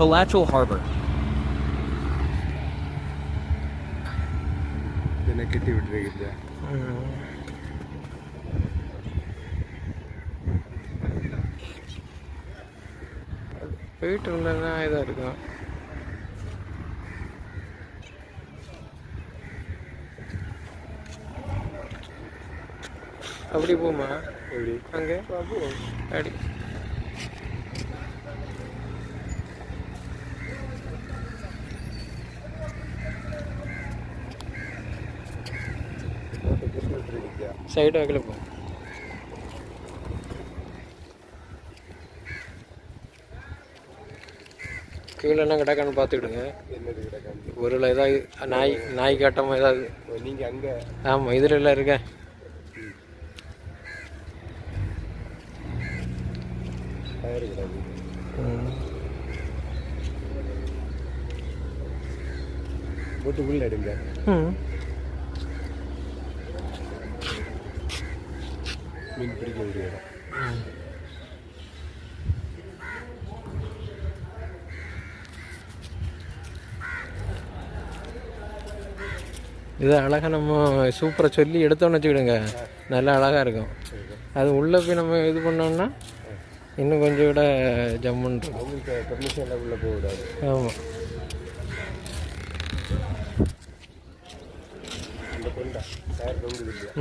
Collateral Harbor. என்ன கட்டி விட்டுருக்கீங்க? போயிட்டு இருந்தேன்னா இதாக இருக்கும். அப்படி போமா? எப்படி அங்கே அப்படி கட்டி விட்டுருக்கீங்க? சைடு வாக்கில் போ. கீழே கிடக்கான்னு பார்த்துக்கிடுங்க. என்னது கிடக்காந்து? ஒரு ஏதாவது நாய் காட்டமாக ஏதாவது. நீங்கள் அங்கே? ஆமாம், இதில் எல்லாம் இருக்க. டயர் கிடக்கு. போட்டுக்குள்ளே எடுங்க. மீன் பிடிக்க முடியாது. இது அழகாக நம்ம சூப்பராக சொல்லி எடுத்தோன்னு வச்சுக்கிடுங்க, நல்லா அழகாக இருக்கும். அது உள்ளே போய் நம்ம இது பண்ணோம்னா இன்னும் கொஞ்சம் கூட ஜம்முன்னு இருக்கும். அவங்களுக்கு பெர்மிஷனில் உள்ளே போகக்கூடாது. ஆமாம். அந்த கொண்டா டயர் தொங்குது இல்லையா?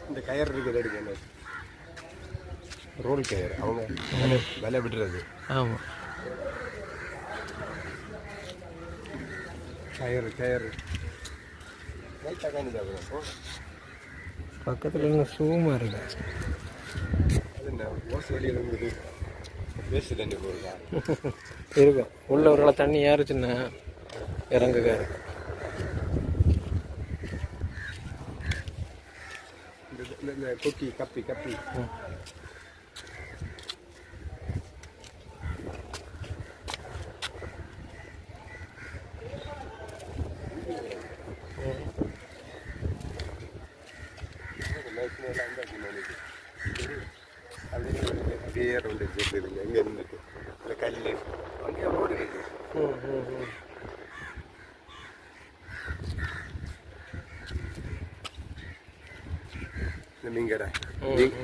இந்த கயர் இருக்குது எடுக்க என்ன ரோல் கயர் அவங்க விலை விடுறது. ஆமாம், கயர் கயர் பக்கத்தில் இன்னும் சூமாக இருக்கு. அது என்ன ஓசை வெளியில் இருக்குது. வேஸ்ட்டு தண்ணி போடுதா? இருக்கும். உள்ள ஒரு வேளை தண்ணி ஏறுச்சுன்னா இறங்குக இருக்கும். இந்த கொக்கி கப்பி கப்பி அப்படியே ரெண்டு சேர்த்துருங்க. எங்கே இருந்துட்டு இந்த கல் அங்கேயே ரோடு இருக்கு. இந்த மீன்கடை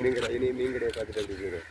மீன்கடை இனி மீன்கடையை பார்த்துட்டு அப்படி போயிடும்.